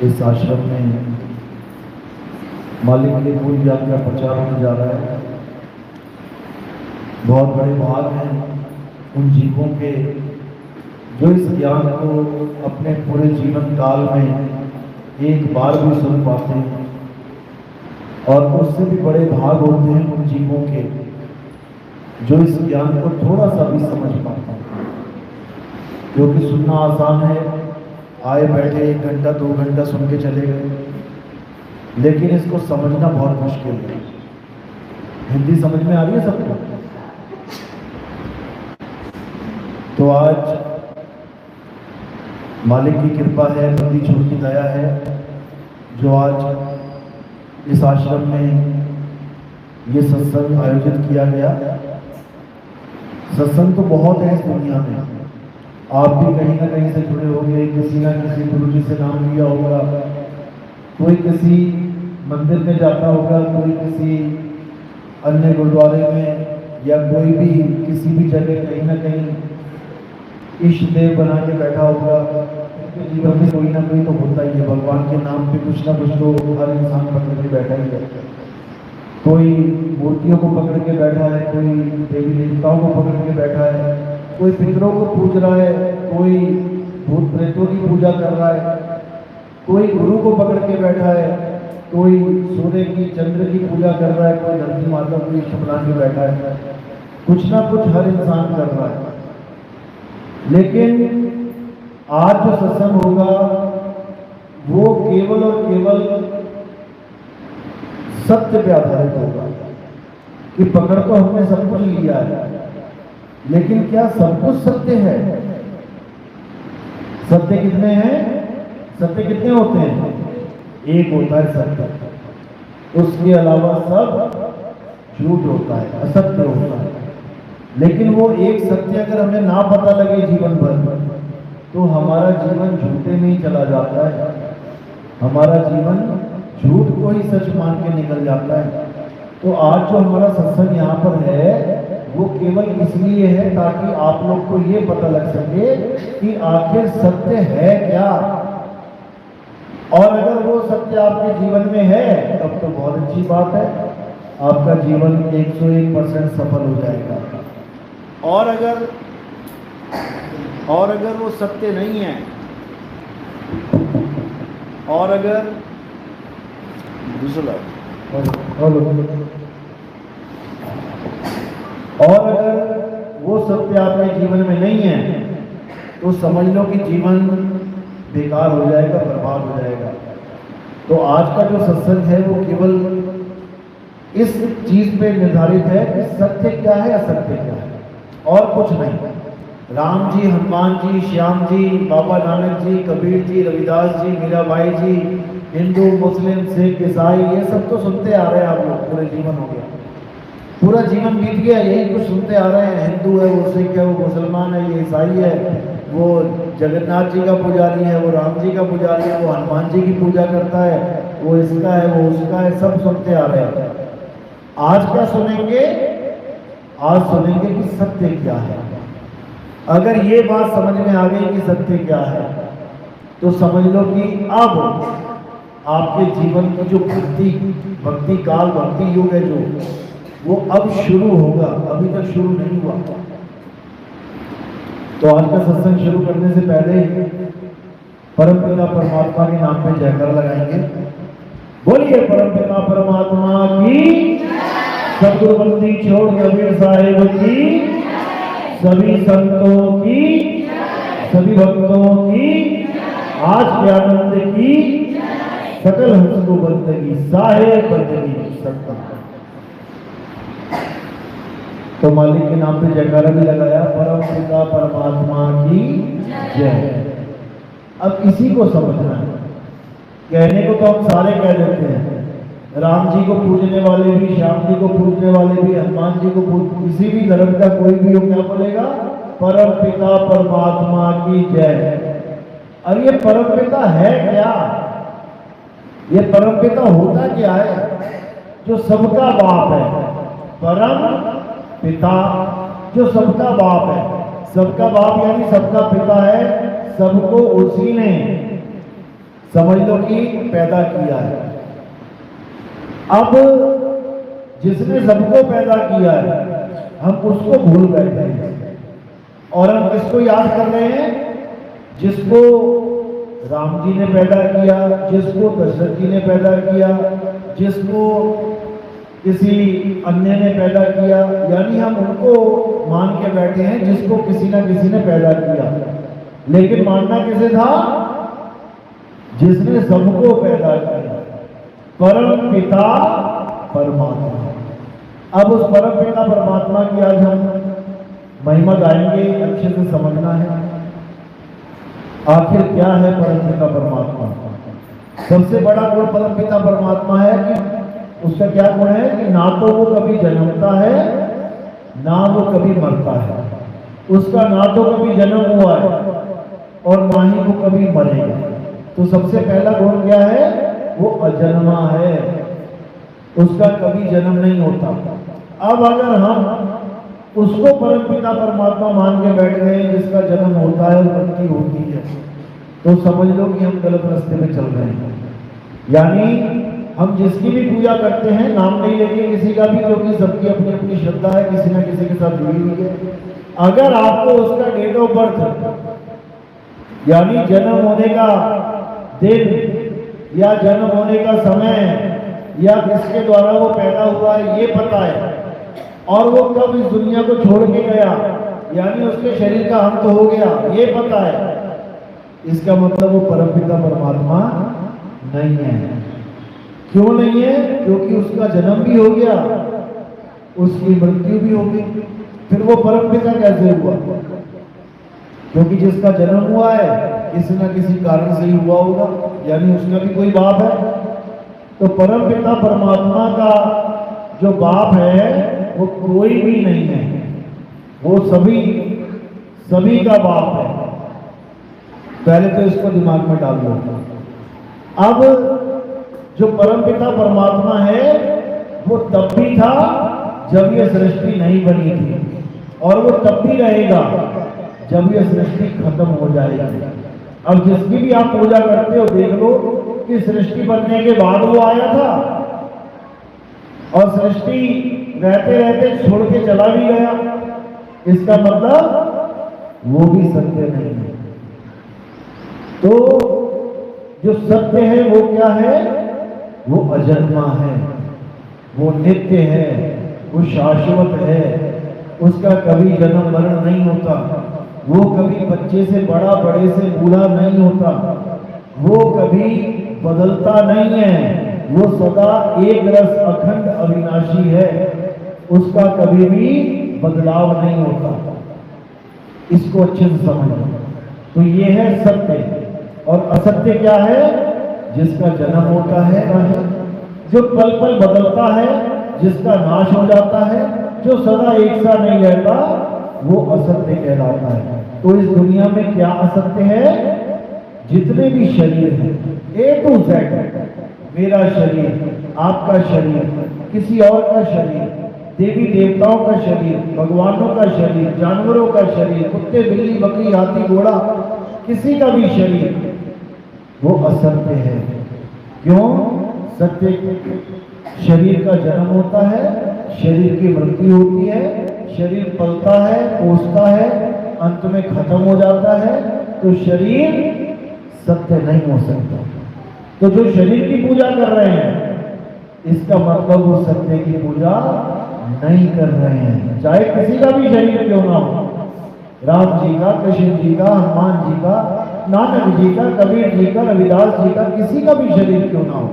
इस आश्रम में मालिक के मूल ज्ञान का प्रचार होने जा रहा है। बहुत बड़े भाग हैं उन जीवों के जो इस ज्ञान को अपने पूरे जीवन काल में एक बार भी सुन पाते हैं, और उससे भी बड़े भाग होते हैं उन जीवों के जो इस ज्ञान को थोड़ा सा भी समझ पाते हैं। क्योंकि सुनना आसान है, आए बैठे 1 घंटा 2 घंटा सुन के चले गए, लेकिन इसको समझना बहुत मुश्किल है। हिंदी समझ में आ रही है सबको? तो आज मालिक की कृपा है, बंदी छोड़ की दया है, जो आज इस आश्रम में ये सत्संग आयोजित किया गया। सत्संग तो बहुत है इस दुनिया में, आप भी कहीं ना कहीं से जुड़े होंगे, किसी ना किसी गुरु जी से नाम लिया होगा, कोई किसी मंदिर में जाता होगा, कोई किसी अन्य गुरुद्वारे में, या कोई भी किसी भी जगह कहीं ना कहीं इष्ट देव बना के बैठा होगा। उसके जीवन में कोई ना कोई तो होता ही है। भगवान के नाम पे कुछ ना कुछ तो हर इंसान पकड़ के बैठा ही है। कोई मूर्तियों को पकड़ के बैठा है, कोई देवी देवताओं को पकड़ के बैठा है, कोई पितरों को पूज रहा है, कोई भूत प्रेतों की पूजा कर रहा है, कोई गुरु को पकड़ के बैठा है, कोई सूर्य की चंद्र की पूजा कर रहा है, कोई धरती माता को इष्ट बना के बैठा है। कुछ ना कुछ हर इंसान कर रहा है। लेकिन आज जो सत्संग होगा वो केवल और केवल सत्य पे आधारित होगा। कि पकड़ तो हमने सब कुछ लिया है, लेकिन क्या सब कुछ सत्य है? सत्य कितने हैं? सत्य कितने होते हैं? एक होता है सत्य, उसके अलावा सब झूठ होता है, असत्य होता है। लेकिन वो एक सत्य अगर हमें ना पता लगे जीवन भर, तो हमारा जीवन झूठे में ही चला जाता है। हमारा जीवन झूठ को ही सच मान के निकल जाता है। तो आज जो हमारा सत्संग यहाँ पर है वो केवल इसलिए है ताकि आप लोग को ये पता लग सके कि आखिर सत्य है क्या। और अगर वो सत्य आपके जीवन में है तब तो बहुत अच्छी बात है, आपका जीवन 101% सफल हो जाएगा। और अगर वो सत्य नहीं है, और अगर वो सत्य आपके जीवन में नहीं है, तो समझ लो कि जीवन बेकार हो जाएगा, बर्बाद हो जाएगा। तो आज का जो सत्संग है वो केवल इस चीज पे निर्धारित है कि सत्य क्या है, असत्य क्या है, और कुछ नहीं। राम जी, हनुमान जी, श्याम जी, बाबा नानक जी, कबीर जी, रविदास जी, मीराबाई जी, हिंदू, मुस्लिम, सिख, ईसाई, ये सब तो सुनते आ रहे हैं आप लोग। पूरे जीवन हो गया, पूरा जीवन बीत गया, यही कुछ सुनते आ रहे हैं। हिंदू है, वो सिख है, वो मुसलमान है, ये ईसाई है, वो जगन्नाथ जी का पुजारी है, वो राम जी का पुजारी है, वो हनुमान जी की पूजा करता है, वो इसका है, वो उसका है, सब सुनते आ रहे हैं। आज क्या सुनेंगे? आज सुनेंगे कि सत्य क्या है। अगर ये बात समझ में आ गई कि सत्य क्या है, तो समझ लो कि अब आपके जीवन की जो भक्ति काल, भक्ति युग है जो, वो अब शुरू होगा, अभी तक शुरू नहीं हुआ। तो आज का सत्संग शुरू करने से पहले परमपिता परमात्मा के नाम पे जयकार लगाएंगे। बोलिए परमपिता परमात्मा की, सदगुरु बंदी छोड़ कबीर साहिब की, सभी संतों की, सभी भक्तों की, आज के आनंद की, सकल हंसको बंदगी, साहेब बंदगी सत्ता। तो मालिक के नाम पे जयकारा भी लगाया, परम पिता परमात्मा की जय। अब इसी को समझना है। कहने को तो हम सारे कह देते हैं, राम जी को पूजने वाले भी, श्याम जी को पूजने वाले भी, हनुमान जी को किसी भी धर्म का कोई भी हो, क्या बोलेगा? परम पिता परमात्मा की जय। और ये परम पिता है क्या? ये परम पिता होता क्या है? जो सबका बाप है, परम पिता जो सबका बाप है। सबका बाप यानी सबका पिता है, सबको उसी ने समझ लो कि पैदा किया है। अब जिसने सबको पैदा किया है हम उसको भूल बैठे हैं और हम किसको याद कर रहे हैं? जिसको राम जी ने पैदा किया, जिसको दशरथ जी ने पैदा किया, जिसको किसी अन्य ने पैदा किया, यानी हम उनको मान के बैठे हैं जिसको किसी ना किसी ने पैदा किया। लेकिन मानना किसे था? जिसने सबको पैदा किया, परम पिता परमात्मा। अब उस परम पिता परमात्मा की आज हम महिमा गाएंगे, अच्छे से समझना है आखिर क्या है परम पिता परमात्मा। सबसे बड़ा गुण परम पिता परमात्मा है कि उसका क्या गुण है कि ना तो वो कभी जन्मता है ना वो कभी मरता है। उसका ना तो कभी जन्म हुआ है और ना ही वो कभी मरेगा। तो सबसे पहला गुण क्या है? वो अजन्मा है, उसका कभी जन्म नहीं होता। अब अगर हम उसको परम पिता परमात्मा मान के बैठ गए जिसका जन्म होता है और मृत्यु होती है, तो समझ लो कि हम गलत रास्ते में चल रहे हैं। यानी हम जिसकी भी पूजा करते हैं, नाम नहीं लेंगे किसी का भी, क्योंकि सबकी अपनी अपनी श्रद्धा है, किसी ना किसी के साथ जुड़ी हुई है। अगर आपको उसका डेट ऑफ बर्थ यानी जन्म होने का दिन या जन्म होने का समय या किसके द्वारा वो पैदा हुआ है ये पता है और वो कब इस दुनिया को छोड़ के गया यानी उसके शरीर का अंत हो गया ये पता है, इसका मतलब वो परमपिता परमात्मा नहीं है। क्यों नहीं है? क्योंकि उसका जन्म भी हो गया, उसकी मृत्यु भी हो गई, फिर वो परमपिता कैसे हुआ? क्योंकि जिसका जन्म हुआ है किसी ना किसी कारण से ही हुआ होगा, यानी उसका भी कोई बाप है। तो परम पिता परमात्मा का जो बाप है वो कोई भी नहीं है, वो सभी का बाप है। पहले तो इसको दिमाग में डाल लो। अब जो परम पिता परमात्मा है वो तब भी था जब ये सृष्टि नहीं बनी थी और वो तब भी रहेगा जब ये सृष्टि खत्म हो जाएगी। अब जिसकी भी आप पूजा करते हो देख लो कि सृष्टि बनने के बाद वो आया था और सृष्टि रहते रहते छोड़ के चला भी गया, इसका मतलब वो भी सत्य नहीं है। तो जो सत्य है वो क्या है? वो अजन्मा है, वो नित्य है, वो शाश्वत है, उसका कभी जन्म मरण नहीं होता, वो कभी बच्चे से बड़ा बड़े से बूढ़ा नहीं होता, वो कभी बदलता नहीं है, वो सदा एक रस अखंड अविनाशी है, उसका कभी भी बदलाव नहीं होता। इसको अच्छे से समझो। तो ये है सत्य। और असत्य क्या है? जिसका जन्म होता है, जो पल पल बदलता है, जिसका नाश हो जाता है, जो सदा एक सा नहीं रहता, वो असत्य कहलाता है। तो इस दुनिया में क्या असत्य है? जितने भी शरीर हैं A to Z, मेरा शरीर, आपका शरीर, किसी और का शरीर, देवी देवताओं का शरीर, भगवानों का शरीर, जानवरों का शरीर, कुत्ते बिल्ली बकरी हाथी घोड़ा, किसी का भी शरीर, वो असत्य है। क्यों? सत्य शरीर का जन्म होता है, शरीर की मृत्यु होती है, शरीर पलता है, पोषता है, अंत में खत्म हो जाता है। तो शरीर सत्य नहीं हो सकता। तो जो शरीर की पूजा कर रहे हैं इसका मतलब वो सत्य की पूजा नहीं कर रहे हैं, चाहे किसी का भी शरीर क्यों ना हो, राम जी का, कृष्ण जी का, हनुमान जी का, नानक जी का, कबीर जी का, रविदास जी का, किसी का भी शरीर क्यों ना हो,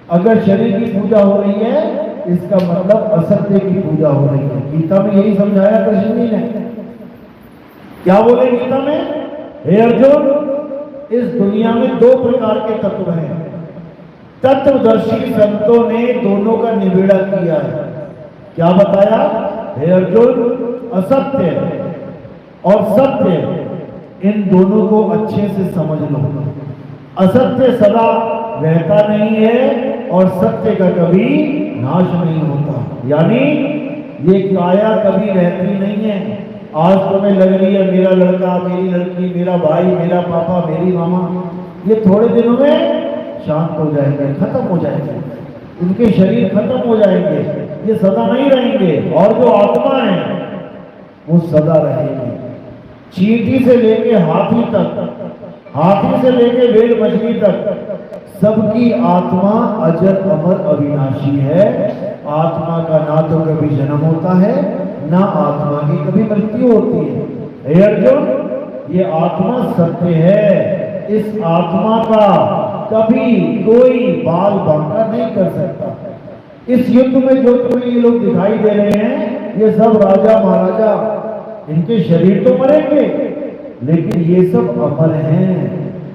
अगर शरीर की पूजा हो रही है इसका मतलब असत्य की पूजा हो रही है। गीता में यही समझाया कृष्ण जी ने। क्या बोले गीता में? हे अर्जुन, इस दुनिया में दो प्रकार के तत्व हैं। तत्वदर्शी संतों ने दोनों का निबेड़ा किया है। क्या बताया? हे अर्जुन, असत्य और सत्य, इन दोनों को अच्छे से समझ लो। असत्य सदा रहता नहीं है और सत्य का कभी नाश नहीं होता। यानी ये काया कभी रहती नहीं है। आज तुम्हें लग रही है मेरा लड़का, मेरी लड़की, मेरा भाई, मेरा पापा, मेरी मामा, ये थोड़े दिनों में शांत हो जाएंगे, खत्म हो जाएंगे, इनके शरीर खत्म हो जाएंगे, ये सदा नहीं रहेंगे। और जो आत्मा है वो सदा रहेगी। चींटी से लेके हाथी तक, हाथी से लेके वेल मछली तक, सबकी आत्मा अजर अमर अविनाशी है। आत्मा का ना तो कभी जन्म होता है, ना आत्मा की कभी मृत्यु होती है। हे अर्जुन, ये आत्मा सत्य है, इस आत्मा का कभी कोई बाल बांका नहीं कर सकता। इस युद्ध में जो तुम्हें ये लोग दिखाई दे रहे हैं, ये सब राजा महाराजा, इनके शरीर तो मरेंगे, लेकिन ये सब अमर हैं,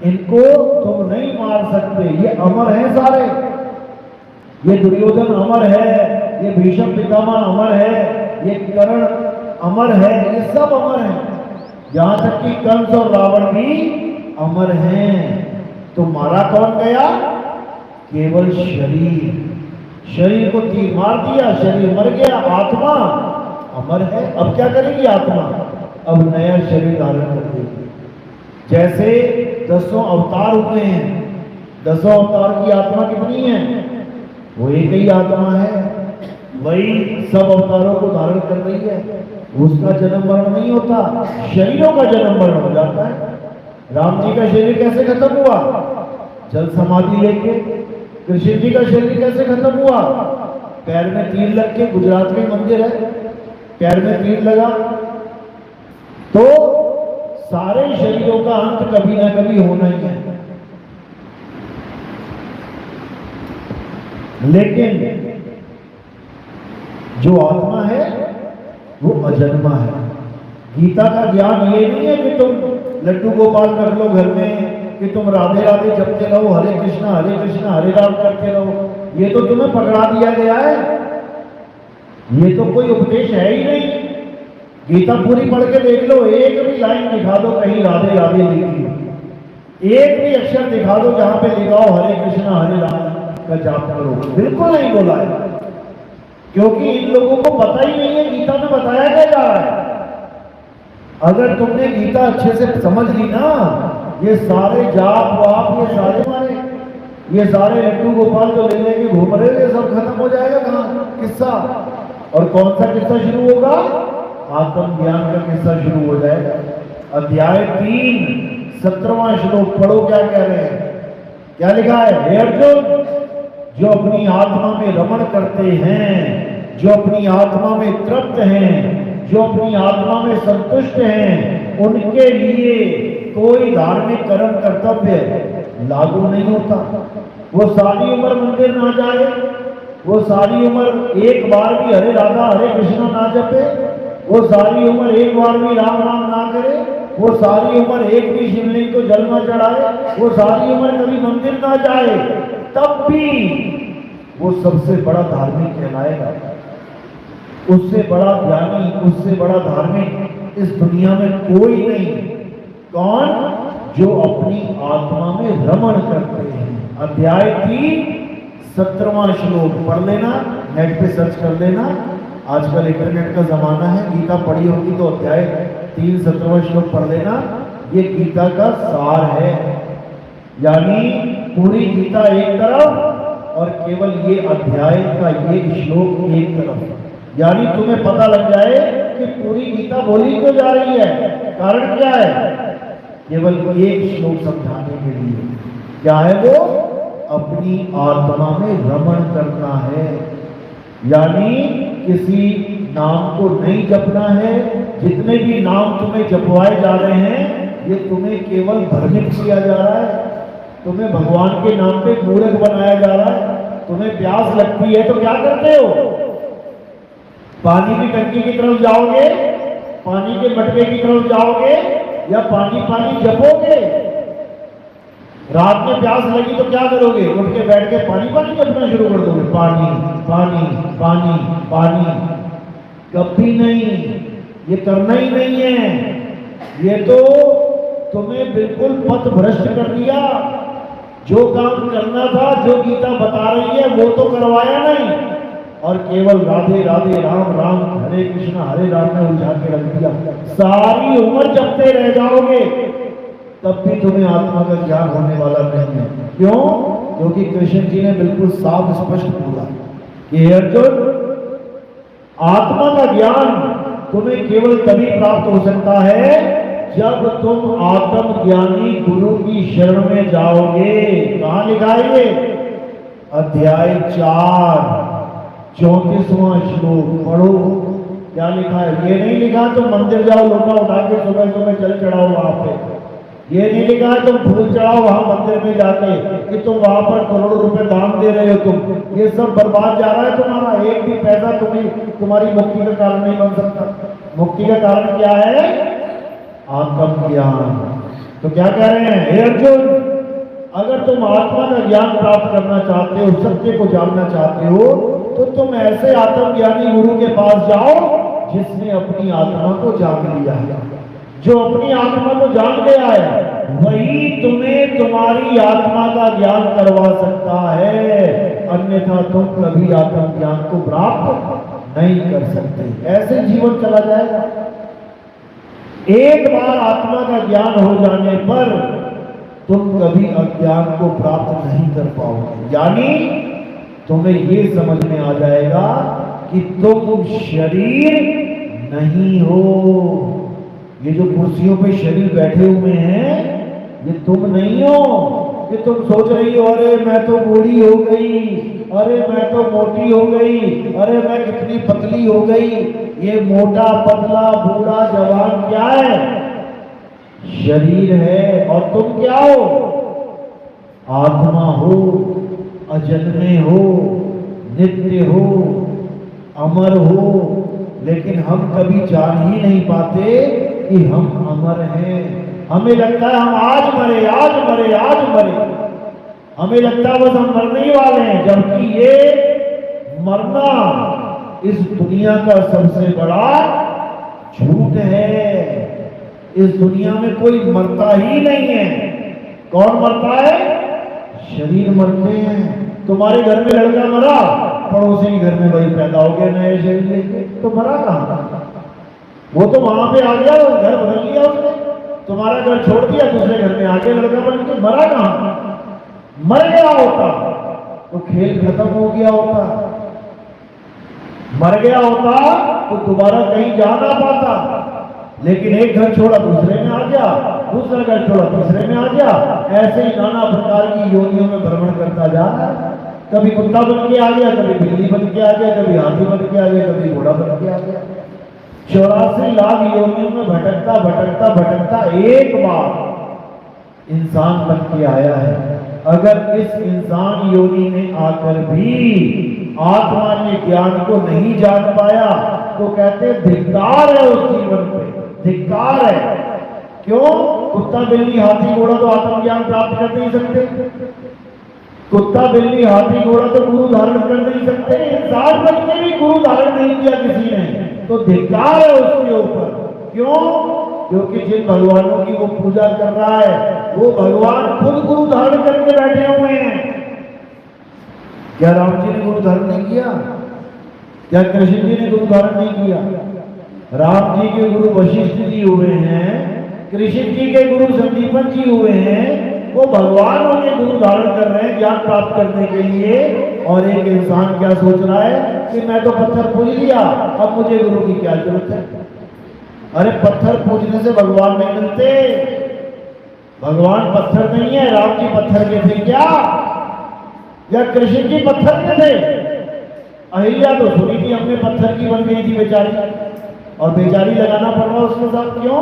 इनको तुम नहीं मार सकते। ये अमर हैं सारे, ये दुर्योधन अमर है, ये भीष्म पितामह अमर है, ये कर्ण अमर है, ये सब अमर हैं। यहां तक कि कंस और रावण भी अमर हैं। तो मारा कौन गया? केवल शरीर। शरीर को तीर मार दिया, शरीर मर गया, आत्मा अमर है। अब क्या करेगी आत्मा? अब नया शरीर धारण कर देगी। जैसे 10 अवतार हुए हैं, 10 अवतार की आत्मा कितनी है? वो एक ही आत्मा है, वही सब अवतारों को धारण कर रही है। उसका जन्म मरण नहीं होता, शरीरों का जन्म मरण हो जाता है। राम जी का शरीर कैसे खत्म हुआ? जल समाधि लेके। कृष्ण जी का शरीर कैसे खत्म हुआ? पैर में तीर लग के, गुजरात में मंदिर है, पैर में तीर लगा। तो सारे शरीरों का अंत कभी ना कभी होना ही है। लेकिन जो आत्मा है वो अजन्मा है। गीता का ज्ञान ये नहीं है कि तुम लड्डू गोपाल कर लो घर में, कि तुम राधे राधे जपते रहो, हरे कृष्णा हरे राम करते रहो। ये तो तुम्हें पकड़ा दिया गया है, ये तो कोई उपदेश है ही नहीं। गीता पूरी पढ़ के देख लो, एक भी लाइन दिखा दो कहीं राधे राधे लिखी हो, एक भी अक्षर दिखा दो जहां पे लिखा हो हरे कृष्णा हरे राम का जाप करो। बिल्कुल नहीं बोला है, क्योंकि इन लोगों को पता ही नहीं है गीता में बताया क्या जा रहा है। अगर तुमने गीता अच्छे से समझ ली ना, ये सारे जाप वाप, ये सारे मारे, ये सारे लड्डू गोपाल जो ले लेके घूम रहे हैं, ये सब खत्म हो जाएगा। कहाँ किस्सा? और कौन सा किस्सा शुरू होगा? आत्म ज्ञान का किस्सा शुरू हो जाएगा। अध्याय 3 17वां श्लोक पढ़ो, क्या कह रहे हैं? क्या लिखा है? हे अर्जुन, जो अपनी आत्मा में रमण करते हैं, जो अपनी आत्मा में तृप्त हैं, जो अपनी आत्मा में संतुष्ट हैं, उनके लिए कोई धार्मिक कर्म कर्तव्य लागू नहीं होता। वो सारी उम्र मंदिर ना जाए, वो सारी उम्र एक बार भी हरे राधा हरे कृष्णा ना जपे, वो सारी उम्र एक बार भी राम राम ना करे, वो सारी उम्र एक भी शिवलिंग को जल न चढ़ाए, वो सारी उम्र कभी मंदिर ना जाए, तब भी वो सबसे बड़ा धार्मिक कहलाएगा। उससे बड़ा ज्ञानी, उससे बड़ा धार्मिक इस दुनिया में कोई नहीं। कौन? जो अपनी आत्मा में रमण करते हैं। अध्याय 3 17वां श्लोक पढ़ लेना, नेट पे सर्च कर लेना। आजकल इंटरनेट का जमाना है, गीता पढ़ी होगी तो अध्याय 3 17वां श्लोक पढ़ लेना। ये गीता का सार है, यानी पूरी गीता एक तरफ और केवल ये अध्याय का ये श्लोक एक तरफ, यानी तुम्हें पता लग जाए कि पूरी गीता बोली क्यों जा रही है। कारण क्या है? केवल एक श्लोक समझाने के लिए। क्या है वो? अपनी आत्मा में रमण करना है, यानी किसी नाम को नहीं जपना है। जितने भी नाम तुम्हें जपवाए जा रहे हैं, ये तुम्हें केवल भ्रमित किया जा रहा है, तुम्हें भगवान के नाम पे मूर्ख बनाया जा रहा है। तुम्हें प्यास लगती है तो क्या करते हो? पानी की टंकी की तरफ जाओगे, पानी के मटके की तरफ जाओगे, या पानी पानी जपोगे? रात में प्यास लगी तो क्या करोगे? उठ के बैठ के पानी पानी जपना शुरू कर दोगे, पानी पानी पानी पानी। कभी नहीं, ये करना ही नहीं है। ये तो तुम्हें बिल्कुल पथ भ्रष्ट कर दिया। जो काम करना था, जो गीता बता रही है, वो तो करवाया नहीं, और केवल राधे राधे राम राम हरे कृष्णा हरे राम में उलझा के रख दिया। सारी उम्र जपते रह जाओगे, तब भी तुम्हें आत्मा का ज्ञान होने वाला नहीं है। क्यों? क्योंकि कृष्ण जी ने बिल्कुल साफ स्पष्ट बोला कि हे अर्जुन, आत्मा का ज्ञान तुम्हें केवल तभी प्राप्त हो सकता है जब तुम आत्म ज्ञानी गुरु की शरण में जाओगे। कहां लिखा है ये? अध्याय 4 34वां श्लोक पढ़ो। क्या लिखा है? ये नहीं लिखा तुम मंदिर जाओ लोटा उठा के सुबह सुबह जल चढ़ाओ वहां पे। ये नहीं लिखा है तुम फूल चढ़ाओ वहां मंदिर में जाके कि तुम वहां पर करोड़ों रुपए दान दे रहे हो। तुम ये सब बर्बाद जा रहा है तुम्हारा। एक भी पैसा तुम्हारी मुक्ति का कारण नहीं बन सकता। मुक्ति का कारण क्या है? आत्म ज्ञान। तो क्या कह रहे हैं? हे अर्जुन, अगर तुम आत्मा का ज्ञान प्राप्त करना चाहते हो, सत्य को जानना चाहते हो, तो तुम ऐसे आत्मज्ञानी गुरु के पास जाओ जिसने अपनी आत्मा को जान लिया है। जो अपनी आत्मा को जान गया है वही तुम्हें तुम्हारी आत्मा का ज्ञान करवा सकता है, अन्यथा तुम कभी आत्म ज्ञान को प्राप्त नहीं कर सकते। ऐसे जीवन चला जाएगा। एक बार आत्मा का ज्ञान हो जाने पर तुम कभी अज्ञान को प्राप्त नहीं कर पाओगे। यानी तुम्हें ये समझ में आ जाएगा कि तुम शरीर नहीं हो। ये जो कुर्सियों पे शरीर बैठे हुए हैं ये तुम नहीं हो। कि तुम सोच रही हो अरे मैं तो बूढ़ी हो गई, अरे मैं तो मोटी हो गई, अरे मैं कितनी पतली हो गई। ये मोटा पतला बूढ़ा जवान क्या है? शरीर है। और तुम क्या हो? आत्मा हो, अजन्मे हो, नित्य हो, अमर हो। लेकिन हम कभी जान ही नहीं पाते कि हम अमर हैं। हमें लगता है हम आज मरे, आज मरे, आज मरे। हमें लगता है बस हम मरने ही वाले हैं, जबकि ये मरना इस दुनिया का सबसे बड़ा झूठ है। इस दुनिया में कोई मरता ही नहीं है। कौन मरता है? शरीर मरते हैं। तुम्हारे घर में लड़का मरा, पड़ोसी के घर में वही पैदा हो गया नए शरीर लेके, तो मरा कहां? वो तो वहां पे आ गया, घर बदल लिया उसने, तुम्हारा घर छोड़ दिया, दूसरे घर में आके लड़का बन के मरा कहां? मर गया होता तो खेल खत्म हो गया होता। मर गया होता तो दोबारा कहीं जा ना पाता। लेकिन एक घर छोड़ा दूसरे में आ गया, दूसरा घर छोड़ा तीसरे में आ गया। ऐसे ही नाना प्रकार की योनियों में भ्रमण करता जा रहा है। कभी कुत्ता बन के आ गया, कभी बिल्ली बन के आ गया, कभी हाथी बन के आ गया, कभी घोड़ा बन के आ गया। 84 लाख योनियों में भटकता भटकता भटकता एक बार इंसान बन के आया है। अगर इस इंसान योनि में आकर भी आत्मा ने ज्ञान को नहीं जान पाया तो कहते धिक्कार है उस जीवन पे, धिक्कार है। क्यों? कुत्ता बिल्ली हाथी घोड़ा तो आत्मज्ञान प्राप्त कर नहीं सकते। कुत्ता बिल्ली हाथी घोड़ा तो गुरु धारण कर नहीं सकते। इंसान बन के भी गुरु धारण नहीं किया किसी ने, तो धिक्कार है उसके ऊपर। क्यों? क्योंकि जिन भगवानों की वो पूजा कर रहा है वो भगवान खुद गुरु धारण करके बैठे हुए हैं। क्या राम जी ने गुरु धारण नहीं किया? क्या कृष्ण जी ने गुरु धारण नहीं किया? राम जी के गुरु वशिष्ठ जी हुए हैं, कृष्ण जी के गुरु संदीपन जी हुए हैं। वो भगवान उन्हें गुरु धारण कर रहे हैं ज्ञान प्राप्त करने के लिए। और एक इंसान क्या सोच रहा है कि मैं तो पत्थर पूज लिया, अब मुझे गुरु की क्या जरूरत है? अरे पत्थर पूजने से भगवान नहीं मिलते। भगवान पत्थर नहीं है। राम जी पत्थर के थे क्या? या कृष्ण जी पत्थर के थे? अहिल्या तो सुनी थी हमने पत्थर की बन गई थी बेचारी, और बेचारी लगाना पड़ रहा उसके साथ। क्यों?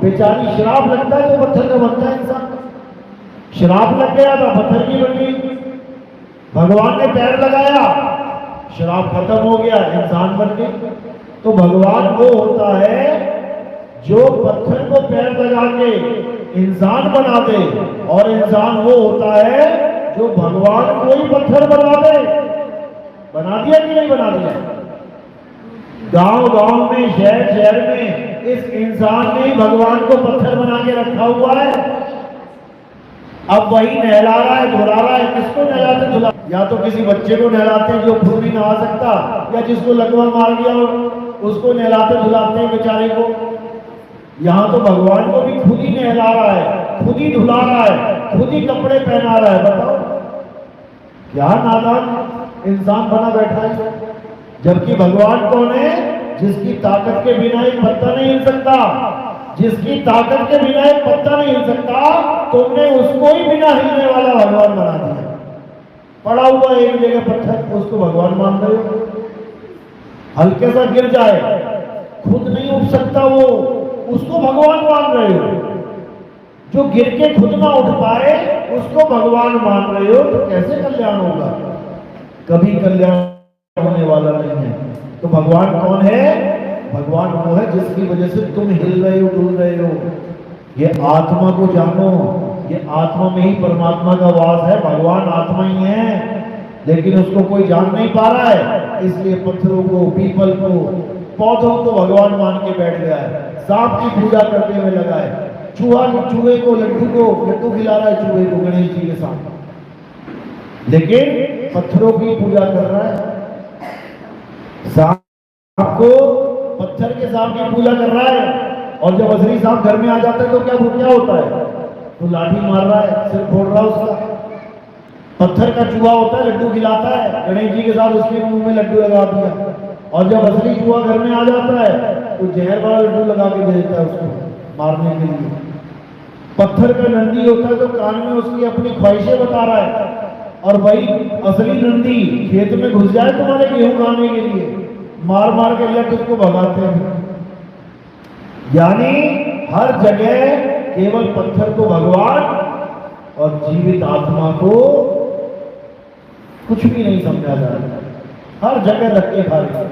बेचारी श्राप लगता है तो पत्थर का बनता है इंसान। श्राप लग गया था, पत्थर की बन गई। भगवान ने पैर लगाया, श्राप खत्म हो गया, इंसान बन गई। तो भगवान वो होता है जो पत्थर को पैर लगा के इंसान बना दे, और इंसान वो होता है जो भगवान को ही पत्थर बना दे। बना दिया कि नहीं बना दिया? गांव गांव में, शहर शहर में इस इंसान ने भगवान को पत्थर बना के रखा हुआ है। अब वही नहला रहा है, धुला रहा है। किसको नहलाते धुला? या तो किसी बच्चे को नहलाते हैं जो खुद भी नहा सकता, या जिसको लकवा मार गया उसको नहलाते धुलाते हैं बेचारे को। यहाँ तो भगवान को भी खुद ही नहला रहा है, खुद ही धुला रहा है, खुद ही कपड़े पहना रहा है। बताओ क्या नादान इंसान बना बैठा है। जबकि भगवान कौन है? जिसकी ताकत के बिना एक पत्ता नहीं हिल सकता, जिसकी ताकत के बिना एक पत्ता नहीं हिल सकता, तुमने उसको ही बिना हिलने वाला भगवान बना दिया। पड़ा हुआ एक जगह पत्थर, उसको भगवान मान रहे हो। हल्के सा गिर जाए, खुद नहीं उठ सकता वो, उसको भगवान मान रहे हो। जो गिर के खुद ना उठ पाए उसको भगवान मान रहे हो, तो कैसे कल्याण होगा? कभी कल्याण होने वाला नहीं है। तो भगवान कौन है? भगवान वो है जिसकी वजह से तुम हिल रहे हो, डुल रहे हो। ये आत्मा को जानो, ये आत्मा में ही परमात्मा का वास है। भगवान आत्मा ही है, लेकिन उसको कोई जान नहीं पा रहा है, इसलिए पत्थरों को, पीपल को, पौधों को भगवान मान के बैठ गया है। सांप की पूजा करते हुए लगा है, चूहे को लड्डू खिला रहा है, चूहे को गणेश जी के साथ, लेकिन पत्थरों की पूजा कर रहा है। सांप को पत्थर के सांप की पूजा कर रहा है, और जब असली सांप घर में आ जाता है तो क्या होता है? तो लाठी मार रहा है, सिर फोड़ रहा है उसका। पत्थर का चूहा होता है, लड्डू खिलाता है, गणेश जी के साथ उसके मुंह में लड्डू लगा दिया। और जब असली चूहा घर में आ जाता है तो जहर वाला लड्डू लगा के दे देता है उसको मारने के लिए। पत्थर का नंदी होता है तो कान में उसकी अपनी ख्वाहिशें बता रहा है, और वही असली नंदी खेत में घुस जाए तुम्हारे गेहूं खाने के लिए, मार मार के लट उसको भगाते हैं। यानी हर जगह केवल पत्थर को भगवान और जीवित आत्मा को कुछ भी नहीं समझा जा रहा, हर जगह रख के खा रहे।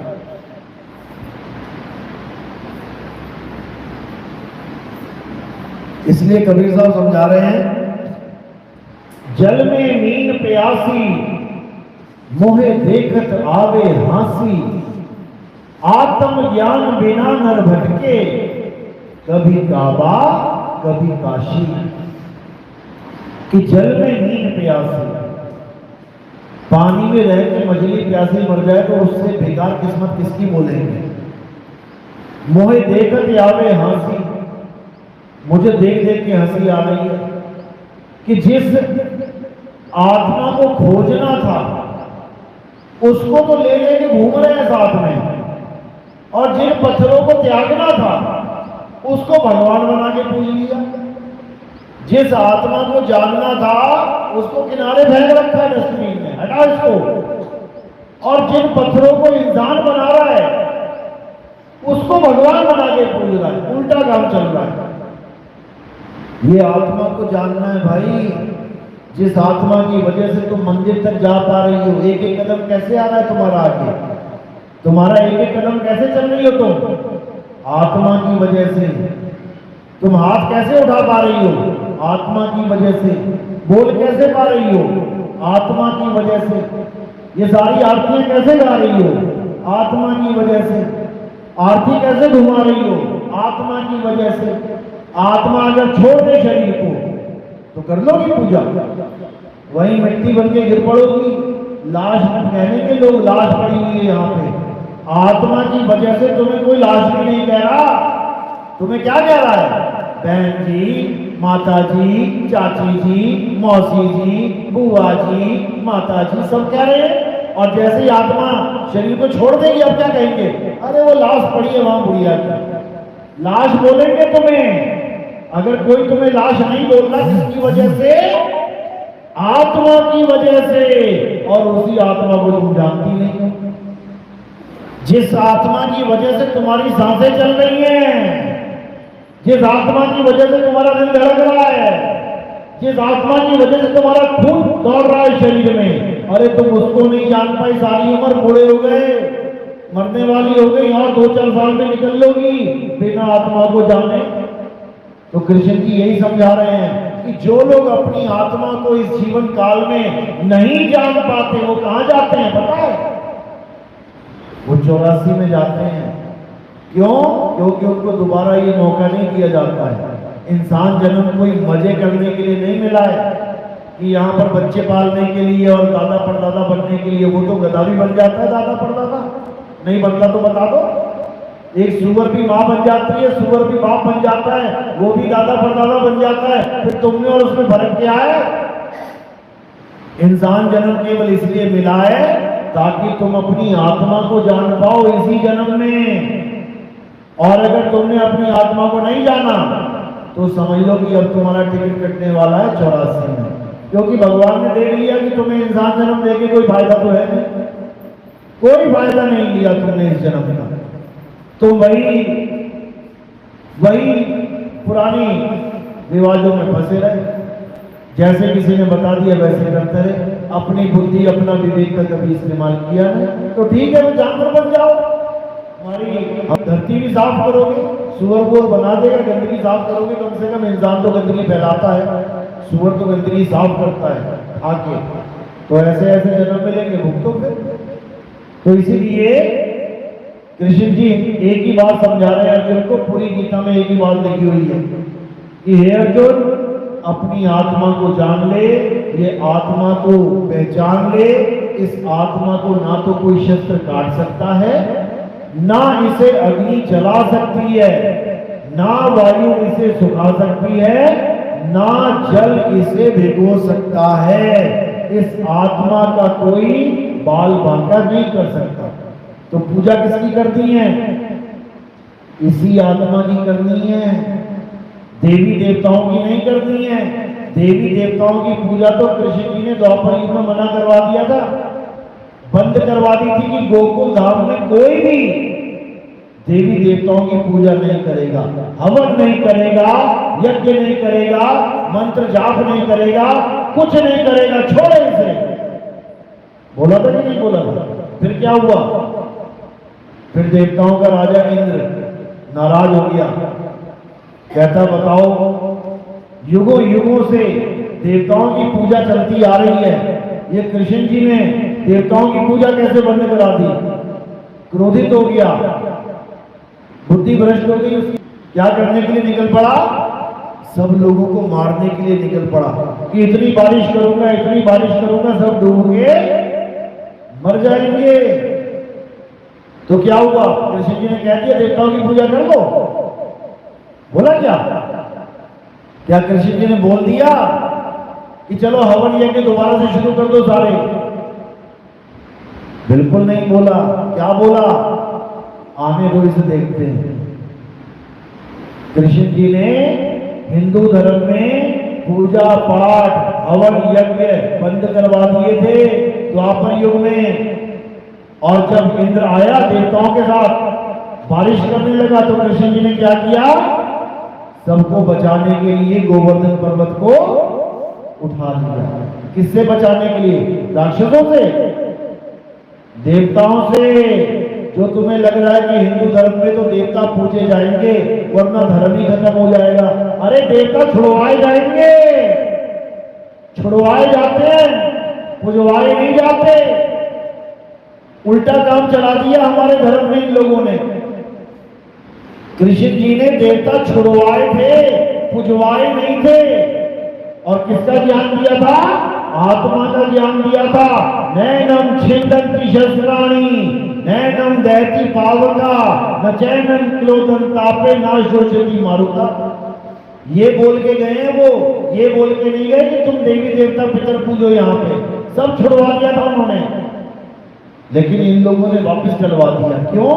इसलिए कबीर साहब समझा रहे हैं, जल में मीन प्यासी, मोहे देखत आवे हांसी, आत्म ज्ञान बिना नर भटके, कभी काबा कभी काशी। कि जल में मीन प्यासी, पानी में रह के मछली प्यासी मर जाए तो उससे बेकार किस्मत किसकी बोलेंगे। मोहे देखत आवे हांसी, मुझे देख देख के हंसी आ रही है कि जिस आत्मा को खोजना था उसको तो ले लेके घूम रहे हैं साथ में, और जिन पत्थरों को त्यागना था उसको भगवान बना के पूज लिया। जिस आत्मा को जानना था उसको किनारे फेंक रखा है डस्टबिन में, हटा इसको। और जिन पत्थरों को इंसान बना रहा है उसको भगवान बना के पूज रहा है, उल्टा काम चल रहा है। ये आत्मा को जानना है भाई, जिस आत्मा की वजह से तुम मंदिर तक जा पा रही हो। एक एक कदम कैसे आ रहा है तुम्हारा आगे, तुम्हारा एक एक कदम कैसे चल रही हो तुम? आत्मा की वजह से। तुम हाथ कैसे उठा पा रही हो? आत्मा की वजह से। बोल कैसे पा रही हो? आत्मा की वजह से। ये सारी आरतियां कैसे गा रही हो? आत्मा की वजह से। आरती कैसे घुमा रही हो? आत्मा की वजह से। आत्मा अगर छोड़ दे शरीर को तो कर लोगी पूजा, वही मिट्टी बन के गिर पड़ोगी। लाश कहने के लोग लाश पड़ी हुई है यहाँ पे, आत्मा की वजह से तुम्हें कोई लाश भी नहीं कह रहा। तुम्हें क्या कह रहा है? बहन जी, माता जी, चाची जी, मौसी जी, बुआ जी, माता जी सब कह रहे हैं। और जैसे ही आत्मा शरीर को छोड़ देगी अब क्या कहेंगे? अरे वो लाश पड़ी है वहां बुढ़िया की। लाश बोलेंगे तुम्हें। अगर कोई तुम्हें लाश नहीं बोलना, किसकी वजह से? आत्मा की वजह से। और उसी आत्मा को तुम जानती नहीं हो, जिस आत्मा की वजह से तुम्हारी सांसें चल रही हैं, जिस आत्मा की वजह से तुम्हारा दिल धड़क रहा है, जिस आत्मा की वजह से तुम्हारा खून दौड़ रहा है शरीर में। अरे तुम उसको नहीं जान पाई, सारी उम्र बूढ़े हो गए, मरने वाली हो गई, और 2-4 साल में निकल लोगी बिना आत्मा को जाने। तो कृष्ण जी यही समझा रहे हैं कि जो लोग अपनी आत्मा को इस जीवन काल में नहीं जान पाते वो कहां जाते हैं पता है? वो 84 में जाते हैं। क्यों? क्योंकि उनको दोबारा ये मौका नहीं दिया जाता है। इंसान जन्म कोई मजे करने के लिए नहीं मिला है कि यहाँ पर बच्चे पालने के लिए और दादा परदादा बनने के लिए। वो तो गधा भी बन जाता है दादा परदादा, नहीं बनता तो बता दो। एक सुअर भी माँ बन जाती है, सुअर भी बाप बन जाता है, वो भी दादा परदादा बन जाता है। फिर तुमने और उसमें फर्क क्या है? इंसान जन्म केवल इसलिए मिला है ताकि तुम अपनी आत्मा को जान पाओ इसी जन्म में। और अगर तुमने अपनी आत्मा को नहीं जाना तो समझ लो कि अब तुम्हारा टिकट कटने वाला है 84 में, क्योंकि भगवान ने देख लिया कि तुम्हें इंसान जन्म देके कोई फायदा तो है नहीं, कोई फायदा नहीं लिया तुमने इस जन्म का। तो वही पुरानी रिवाजों में फंसे रहे, जैसे किसी ने बता दिया वैसे करते रहे, अपनी बुद्धि अपना विवेक का कभी इस्तेमाल किया नहीं। तो ठीक है, वो जानवर बन जाओ, हमारी हम धरती भी साफ करोगे, सुअर वुअर बना देगा, गंदगी साफ करोगे, कम से कम इंसान तो गंदगी फैलाता है, सुअर तो गंदगी साफ करता है आके। तो ऐसे ऐसे जन्म मिलेंगे, भुगतो फिर। तो इसीलिए कृष्ण जी एक ही बात समझा रहे हैं अर्जुन को, पूरी गीता में एक ही बात लिखी हुई है कि हे अर्जुन, अपनी आत्मा को जान ले, ये आत्मा को पहचान ले। इस आत्मा को ना तो कोई शस्त्र काट सकता है, ना इसे अग्नि जला सकती है, ना वायु इसे सुखा सकती है, ना जल इसे भिगो सकता है। इस आत्मा का कोई बाल बांका नहीं कर सकता। तो पूजा किसकी करनी है? इसी आत्मा की करनी है, देवी देवताओं की नहीं करनी है। देवी देवताओं की पूजा तो कृष्ण जी ने द्वापर युग में मना करवा दिया था, बंद करवा दी थी कि गोकुल धाम में कोई भी देवी देवताओं की पूजा नहीं करेगा, हवन नहीं करेगा, यज्ञ नहीं करेगा, मंत्र जाप नहीं करेगा, कुछ नहीं करेगा, छोड़े इसे। बोला था कि नहीं बोला था? फिर क्या हुआ? फिर देवताओं का राजा इंद्र नाराज हो गया, कहता बताओ युगों युगों से देवताओं की पूजा चलती आ रही है, ये कृष्ण जी ने देवताओं की पूजा कैसे बंद करा दी? क्रोधित हो गया, बुद्धि भ्रष्ट हो गई उसकी। क्या करने के लिए निकल पड़ा? सब लोगों को मारने के लिए निकल पड़ा कि इतनी बारिश करूंगा, इतनी बारिश करूंगा, सब डूब के मर जाएंगे। तो क्या हुआ? कृष्ण जी ने कह दिया देवताओं की पूजा कर लो। बोला क्या कृष्ण जी ने बोल दिया कि चलो हवन यज्ञ दोबारा से शुरू कर दो सारे? बिल्कुल नहीं बोला। क्या बोला? आने दो, इसे देखते हैं। कृष्ण जी ने हिंदू धर्म में पूजा पाठ हवन यज्ञ बंद करवा दिए थे द्वापर युग में, और जब इंद्र आया देवताओं के साथ बारिश करने लगा तो कृष्ण जी ने क्या किया? सबको बचाने के लिए गोवर्धन पर्वत को उठा लिया। किससे बचाने के लिए? राक्षसों से, देवताओं से। जो तुम्हें लग रहा है कि हिंदू धर्म में तो देवता पूजे जाएंगे वरना धर्म ही खत्म हो जाएगा, अरे देवता छुड़वाए जाएंगे, छुड़वाए जाते हैं, पूजवाए नहीं जाते। उल्टा काम चला दिया हमारे धर्म में इन लोगों ने। कृष्ण जी ने देवता छुड़वाए थे, पूजवाए नहीं थे। और किसका ज्ञान दिया था? आत्मा का ज्ञान दिया था। नैनम छिंदन्ति शस्त्राणि नैनम दहति पावका न चैनम क्लोदन तापे न शोषति मारुता। ये बोल के गए हैं वो, ये बोल के नहीं गए कि तुम देवी देवता पितर पूजो। यहाँ पे सब छुड़वा दिया था उन्होंने, लेकिन इन लोगों ने वापस करवा दिया। क्यों?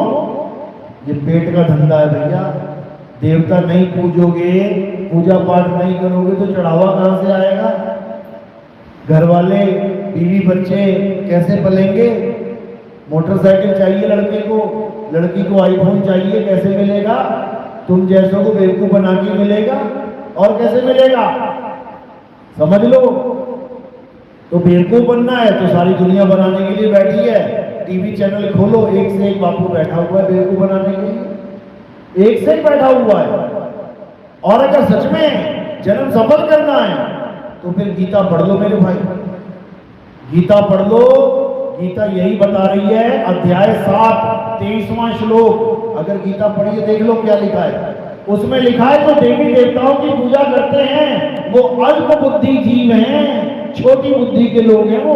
ये पेट का धंधा है भैया। देवता नहीं पूजोगे, पूजा पाठ नहीं करोगे तो चढ़ावा कहां से आएगा? घर वाले बीवी बच्चे कैसे पलेंगे? मोटरसाइकिल चाहिए लड़के को, लड़की को आईफोन चाहिए, कैसे मिलेगा? तुम जैसों को बेवकूफ बना के मिलेगा, और कैसे मिलेगा? समझ लो। तो बेवकूफ बनना है तो सारी दुनिया बनाने के लिए बैठी है। टीवी चैनल खोलो, एक से एक बापू बैठा हुआ है बेवकूफ बनाने के लिए, एक से एक बैठा हुआ है। और अगर सच में जन्म सफल करना है तो फिर गीता पढ़ लो मेरे भाई, गीता पढ़ लो। गीता यही बता रही है, अध्याय 7 23वां श्लोक। अगर गीता पढ़िए देख लो क्या लिखा है। उसमें लिखा है जो देवी देवताओं की पूजा करते हैं वो अल्प बुद्धि जीव हैं, छोटी बुद्धि के लोग हैं वो।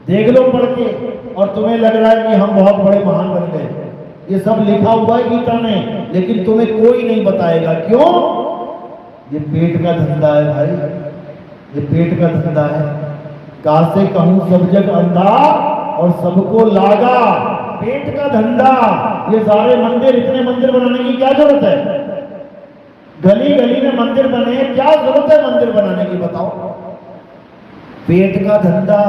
देख लो पढ़ के। और तुम्हें लग रहा है कि हम बहुत बड़े महान बन गए, ये सब लिखा हुआ है गीता में, लेकिन तुम्हें कोई नहीं बताएगा। क्यों? ये पेट का धंधा है भाई, ये पेट का धंधा है। कासे कहूं सब जग अंधा और सबको लागा, पेट का धंधा। ये सारे मंदिर, इतने मंदिर बनाने की क्या जरूरत है? गली गली में मंदिर बने, क्या जरूरत है मंदिर बनाने की बताओ? पेट का धंधा।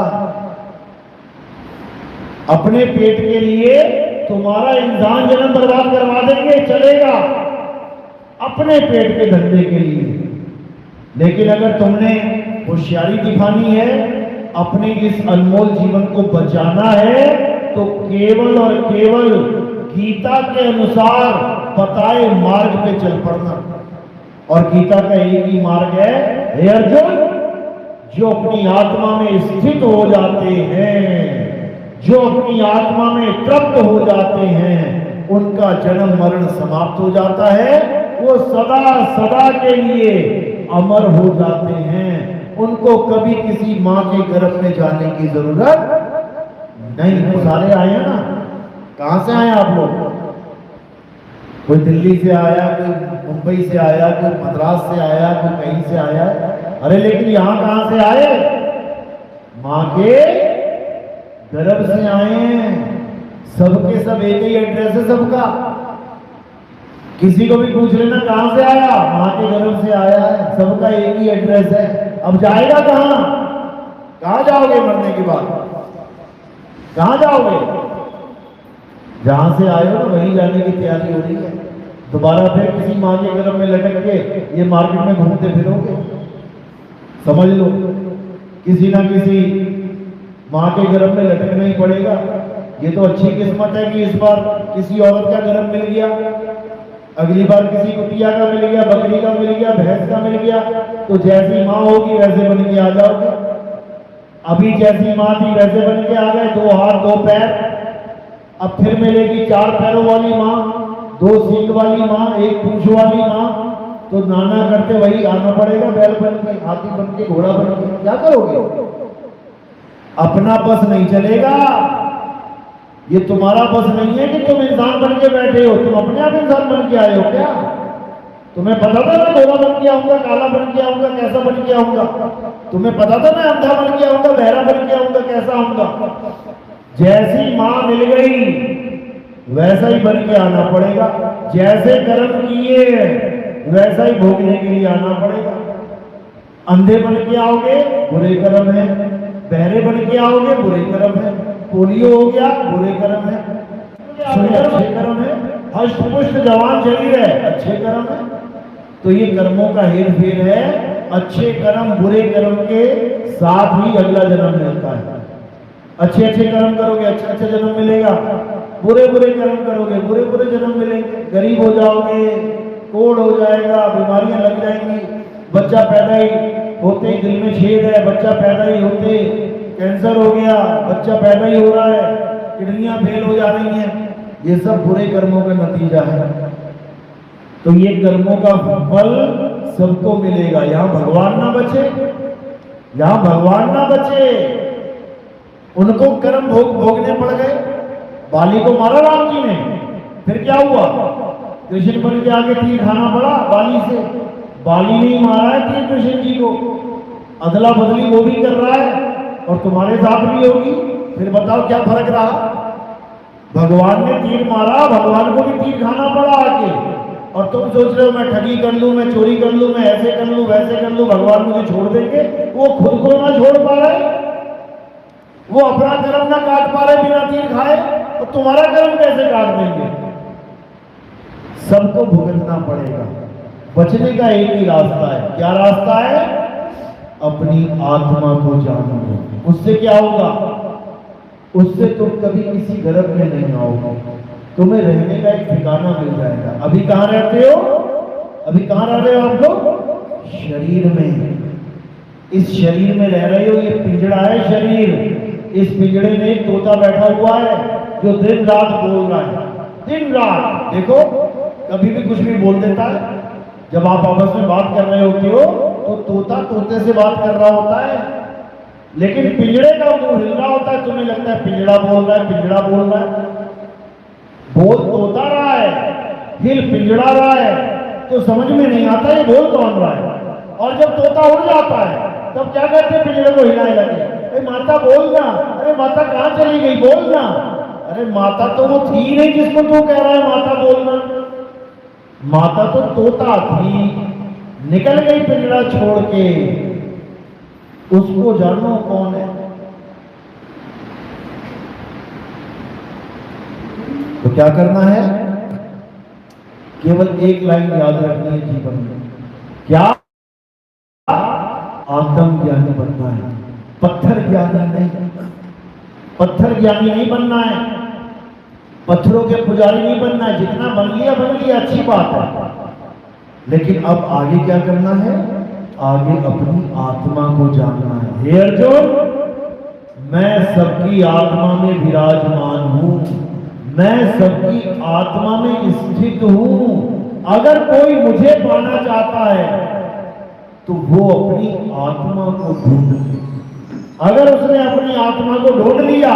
अपने पेट के लिए तुम्हारा इंसान जन्म बर्बाद करवा देंगे, चलेगा, अपने पेट के धंधे के लिए। लेकिन अगर तुमने होशियारी दिखानी है, अपने इस अनमोल जीवन को बचाना है, तो केवल और केवल गीता के अनुसार बताए मार्ग पे चल पड़ना। और गीता का एक ही मार्ग है, हे अर्जुन, जो अपनी आत्मा में स्थित हो जाते हैं, जो अपनी आत्मा में तृप्त हो जाते हैं, उनका जन्म मरण समाप्त हो जाता है, वो सदा सदा के लिए अमर हो जाते हैं। उनको कभी किसी मां के गर्भ में जाने की जरूरत नहीं। वो सारे आए हैं ना, कहां से आए आप लोग? कोई दिल्ली से आया, कोई मुंबई से आया, कोई मद्रास से आया, कोई कहीं से आया। अरे लेकिन यहां कहां से आए? मां के गर्भ से आए हैं। सबके सब एक ही एड्रेस है सबका। किसी को भी पूछ लेना कहां से आया, मां के गर्भ से आया है, सबका एक ही एड्रेस है। अब जाएगा कहां? कहां जाओगे मरने के बाद? कहां जाओगे? जहां से आए हो ना वहीं जाने की तैयारी हो रही है। दोबारा फिर किसी मां के गर्भ में लटक के ये मार्केट में घूमते फिरोगे, समझ लो। किसी ना किसी मां के गर्भ में लटकना ही पड़ेगा। ये तो अच्छी किस्मत है कि इस बार किसी औरत का गर्भ मिल गया, अगली बार किसी कुतिया का मिल गया, बकरी का मिल गया, भैंस का मिल गया, तो जैसी मां होगी वैसे बन के आ जाओगे। अभी जैसी मां थी वैसे बन के आ गए, 2 हाथ 2 पैर। अब फिर मिलेगी 4 पैरों वाली मां, 2 सींग वाली मां, 1 पूंछ वाली मां। तो नाना करते वही आना पड़ेगा, बैल बन के, हाथी बन के, घोड़ा बन के। क्या करोगे? अपना बस नहीं चलेगा। ये तुम्हारा बस नहीं है कि तुम इंसान बन के बैठे हो, तुम अपने आप इंसान बन के आए हो क्या? तुम्हें पता था मैं गोरा बन के आऊंगा, काला बन के आऊंगा, कैसा बन के आऊंगा? तुम्हें पता था मैं अंधा बन के आऊंगा, बहरा बन के आऊंगा, कैसा आऊंगा? जैसी मां मिल गई वैसा ही बन के आना पड़ेगा। जैसे कर्म किए वैसा ही भोगने के लिए आना पड़ेगा। अंधे बन के आओगे, बुरे कर्म है। बहरे बन के आओगे, बुरे कर्म है। पोलियो हो गया, बुरे कर्म है। अच्छे कर्म है। हष्ट पुष्ट जवान शरीर है, अच्छे कर्म है। तो ये कर्मों का हेर फेर है। अच्छे कर्म बुरे कर्म के साथ ही अगला जन्म मिलता है। अच्छे अच्छे कर्म करोगे, अच्छा अच्छा जन्म मिलेगा। बुरे बुरे कर्म करोगे, बुरे बुरे जन्म मिलेंगे। गरीब हो जाओगे, कोढ़ हो जाएगा, बीमारियां लग जाएंगी। बच्चा पैदा ही होते ही दिल में छेद है, बच्चा पैदा ही होते कैंसर हो गया, बच्चा पैदा ही हो रहा है, किडनियां फेल हो जा रही हैं। ये सब बुरे कर्मों का नतीजा है। तो ये कर्मों का फल सबको मिलेगा। यहां भगवान ना बचे, यहां भगवान ना बचे। उनको कर्म भोगने पड़ गए। बाली को मारा राम जी ने, फिर क्या हुआ? कृष्ण बन के आगे तीर खाना पड़ा बाली से। बाली नहीं मारा है तीर कृष्ण जी को, अदला बदली वो भी कर रहा है और तुम्हारे साथ भी होगी। फिर बताओ क्या फर्क रहा? भगवान ने तीर मारा, भगवान को भी तीर खाना पड़ा आके। और तुम सोच रहे हो मैं ठगी कर लूं, मैं चोरी कर लूं, मैं ऐसे कर लूं, वैसे कर लूं, भगवान मुझे छोड़ देंगे। वो खुद को ना छोड़ पा रहे, वो अपना कर्म ना काट पा रहे बिना तीर खाए, तो तुम्हारा कर्म कैसे काट देंगे? सबको भुगतना पड़ेगा। बचने का एक ही रास्ता है। क्या रास्ता है? अपनी आत्मा को जानो। उससे क्या होगा? उससे तुम कभी किसी गर्भ में नहीं आओगे। तुम्हें रहने का एक ठिकाना मिल जाएगा। अभी कहां रहते हो? अभी कहां रह रहे हो आप लोग? शरीर में। इस शरीर में रह रहे हो। ये पिंजड़ा है शरीर। इस पिंजड़े में एक तोता बैठा हुआ है जो दिन रात बोल रहा है, दिन रात। देखो कभी भी कुछ भी बोल देता है। जब आप आपस में बात कर रहे होते हो तो तोता तोते से बात कर रहा होता है, लेकिन पिंजड़े का मुंह हिल रहा होता है। तुम्हें लगता है पिंजड़ा बोल रहा है, पिंजड़ा बोल रहा है। बोल तोता रहा है, हिल पिंजड़ा रहा है, तो समझ में नहीं आता ये बोल कौन रहा है। और जब तोता उड़ जाता है तब क्या कहते हैं, पिंजड़े को हिलाने लगे, अरे माता बोलना, अरे माता कहाँ चली गई बोलना। अरे माता तो वो थी नहीं जिसको तू कह रहा है माता बोलना। माता तो तोता थी, निकल गई पिंजड़ा छोड़ के, उसको जानो कौन है। तो क्या करना है, केवल एक लाइन याद रखनी है जीवन में, क्या आत्म ज्ञानी बनना है, पत्थर ज्ञानी नहीं। पत्थर ज्ञानी नहीं बनना है, पत्थरों के पुजारी नहीं बनना है। जितना बन लिया अच्छी बात है, लेकिन अब आगे क्या करना है, आगे अपनी आत्मा को जानना है। हे अर्जुन, मैं सबकी आत्मा में विराजमान हूं, मैं सबकी आत्मा में स्थित हूं। अगर कोई मुझे पाना चाहता है तो वो अपनी आत्मा को ढूंढ ले। अगर उसने अपनी आत्मा को ढूंढ लिया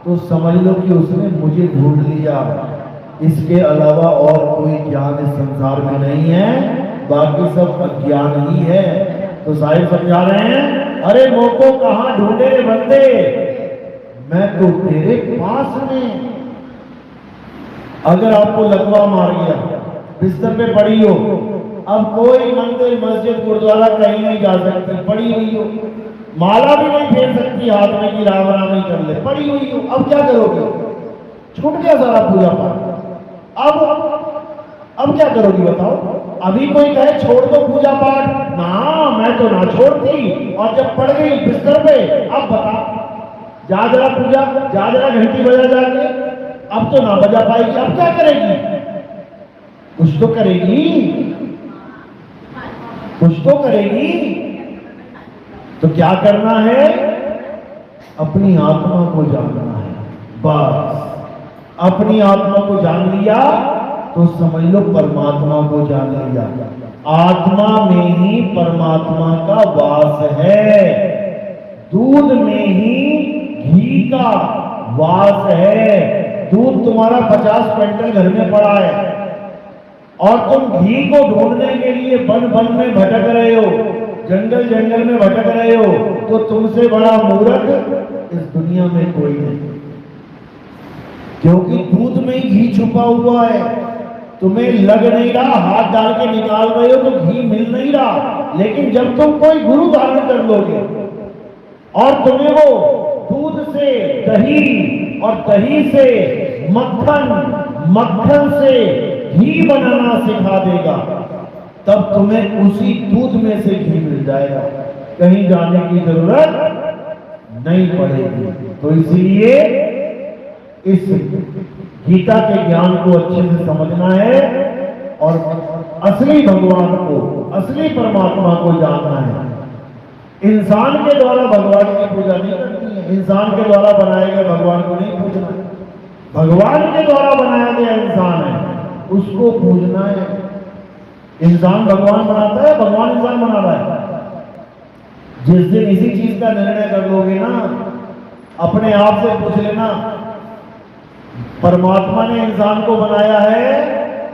तो समझ लो कि उसने मुझे ढूंढ लिया। इसके अलावा और कोई ज्ञान इस संसार में नहीं है, बाकी सब अज्ञान ही है। तो साहिब समझा रहे हैं, अरे मोको कहां ढूंढे रे बंदे, मैं तो तेरे पास में। अगर आपको लकवा मार गया, बिस्तर पे पड़ी हो, अब कोई मंदिर मस्जिद गुरुद्वारा कहीं नहीं जा सकती, पड़ी हुई हो, माला भी नहीं फेर सकती हाथ में कि राम राम ही कर ले, पड़ी हुई हो। अब क्या करोगे, छूट गया सारा पूजा पाठ। अब क्या करोगी बताओ। अभी कोई कहे छोड़ दो पूजा पाठ, ना मैं तो ना छोड़ती, और जब पड़ गई बिस्तर पे, अब बता, जा जरा पूजा, जा जरा घंटी बजा जाके, अब तो ना बजा पाएगी। अब क्या करेगी, कुछ तो करेगी, कुछ तो करेगी। तो क्या करना है, अपनी आत्मा को जानना है। बस अपनी आत्मा को जान लिया तो समझ लो परमात्मा को जान लिया। आत्मा में ही परमात्मा का वास है, दूध में ही घी का वास है। दूध तुम्हारा 50 क्विंटल घर में पड़ा है और तुम घी को ढूंढने के लिए वन वन में भटक रहे हो, जंगल जंगल में भटक रहे हो, तो तुमसे बड़ा मूर्ख इस दुनिया में कोई नहीं। क्योंकि दूध में ही घी छुपा हुआ है, तुम्हें लग नहीं रहा, हाथ डाल के निकाल रहे हो तो घी मिल नहीं रहा। लेकिन जब तुम कोई गुरु धारण कर लोगे और तुम्हें वो दूध से दही और दही से मक्खन, मक्खन से घी बनाना सिखा देगा, तब तुम्हें उसी दूध में से घी मिल जाएगा, कहीं जाने की जरूरत नहीं पड़ेगी। तो इसीलिए इस गीता के ज्ञान को अच्छे से समझना है और असली भगवान को, असली परमात्मा को जानना है। इंसान के द्वारा भगवान की पूजा नहीं करनी है, इंसान के द्वारा बनाए गए भगवान को नहीं पूजना है। भगवान के द्वारा बनाया गया इंसान है, उसको पूजना है। इंसान भगवान बनाता है, भगवान इंसान बना रहा है। जिस दिन इसी चीज का निर्णय कर लोगे ना, अपने आप से पूछ लेना, परमात्मा ने इंसान को बनाया है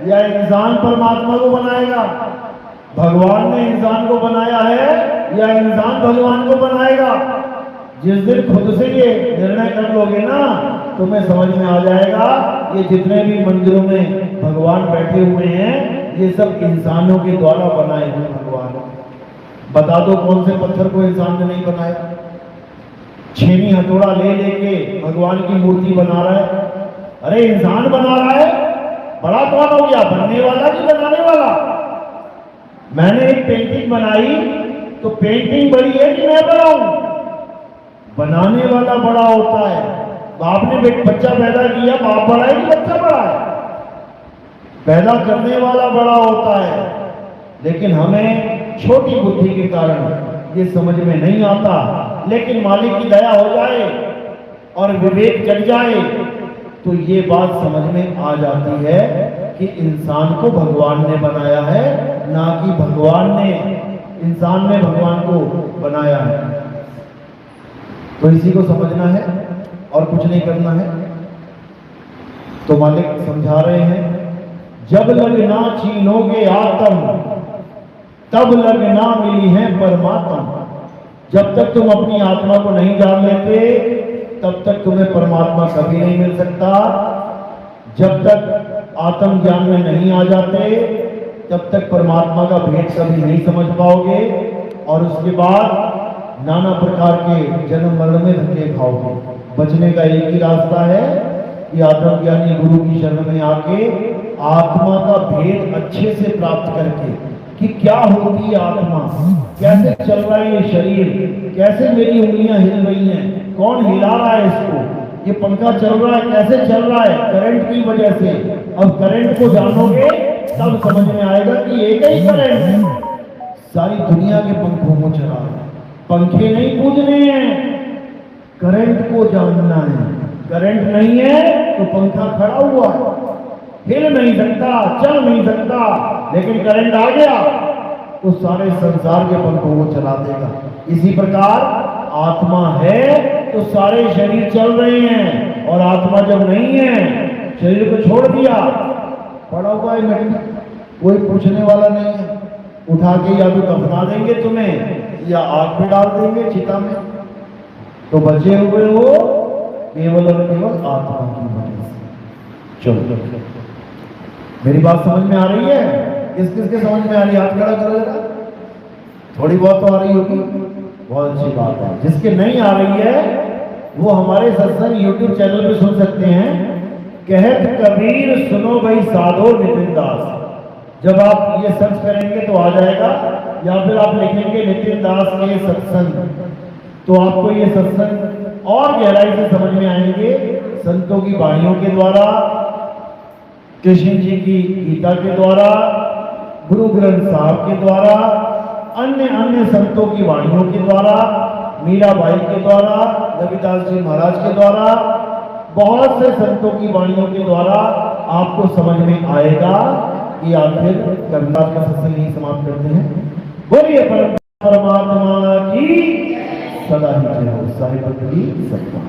या इंसान परमात्मा को बनाएगा? भगवान ने इंसान को बनाया है या इंसान भगवान को बनाएगा? जिस दिन खुद से ये निर्णय कर लोगे ना, तुम्हें समझ में आ जाएगा ये जितने भी मंदिरों में भगवान बैठे हुए हैं, ये सब इंसानों के द्वारा बनाए हुए भगवान। बता दो कौन से पत्थर को इंसान ने नहीं बनाया? छेनी हथौड़ा ले लेके भगवान की मूर्ति बना रहा है। अरे इंसान बना रहा है, बड़ा कौन हो गया, बनने वाला कि बनाने वाला? मैंने एक पेंटिंग बनाई तो पेंटिंग बड़ी है कि मैं बड़ा हूं? बनाने वाला बड़ा होता है। बाप ने बच्चा पैदा किया, बाप बड़ा है कि बच्चा बड़ा है? पैदा करने वाला बड़ा होता है। लेकिन हमें छोटी बुद्धि के कारण ये समझ में नहीं आता। लेकिन मालिक की दया हो जाए और विवेक जग जाए तो ये बात समझ में आ जाती है कि इंसान को भगवान ने बनाया है, ना कि भगवान ने इंसान ने भगवान को बनाया है। तो इसी को समझना है और कुछ नहीं करना है। तो मालिक समझा रहे हैं, जब लग ना छीनोगे आत्म तब लग ना मिली है परमात्मा। जब तक तुम अपनी आत्मा को नहीं जान लेते तब तक तुम्हें परमात्मा कभी नहीं मिल सकता। जब तक आत्म ज्ञान में नहीं आ जाते तब तक परमात्मा का भेद कभी नहीं समझ पाओगे, और उसके बाद नाना प्रकार के जन्म मरण में धक्के खाओगे। बचने का एक ही रास्ता है कि आत्मज्ञानी गुरु की शरण में आके आत्मा का भेद अच्छे से प्राप्त करके कि क्या होती है आत्मा, कैसे चल रहा है ये शरीर, कैसे मेरी उंगलियां हिल रही हैं, कौन हिला रहा है इसको, ये पंखा चल रहा है कैसे चल रहा है, करंट की वजह से। अब करंट को जानोगे तब समझ में आएगा कि एक ही करंट है, सारी दुनिया के पंखों को चला रहा है। पंखे नहीं पूजने हैं, करंट को जानना है। करंट नहीं है तो पंखा खड़ा हुआ है, हिल नहीं सकता, चल नहीं सकता, लेकिन करंट आ गया तो सारे संसार के पंखों को चला देगा। इसी प्रकार आत्मा है तो सारे शरीर चल रहे हैं, और आत्मा जब नहीं है, शरीर को छोड़ दिया, पड़ा हुआ है मिट्टी, कोई पूछने वाला नहीं है। उठा के या तो दफना देंगे तुम्हें या आग में डाल देंगे चिता में, तो बचे हुए हो केवल और केवल आत्मा की वजह से। चलो, मेरी बात समझ में आ रही है? किस किस के समझ में आ रही है? हाथ खड़ा करो जरा। थोड़ी बहुत तो आ रही होगी, बहुत अच्छी बात है। जिसके नहीं आ रही है वो हमारे सत्संग YouTube चैनल पे सुन सकते हैं। कहत कबीर सुनो भाई साधो नितिन दास, जब आप ये सर्च करेंगे तो आ जाएगा, या फिर आप लिखेंगे नितिन दास के सत्संग, तो आपको ये सत्संग और गहराई से समझ में आएंगे। संतों की वाणियों के द्वारा, कृष्ण जी की गीता के द्वारा, गुरु ग्रंथ साहब के द्वारा, अन्य अन्य संतों की वाणियों के द्वारा, मीराबाई के द्वारा, रविदास जी महाराज के द्वारा, बहुत से संतों की वाणियों के द्वारा आपको समझ में आएगा कि आखिर कर्मदास का सत्संग नहीं समाप्त करते हैं। बोलिए परमात्मा की सदा ही जय हो। साहिब की सत्ता।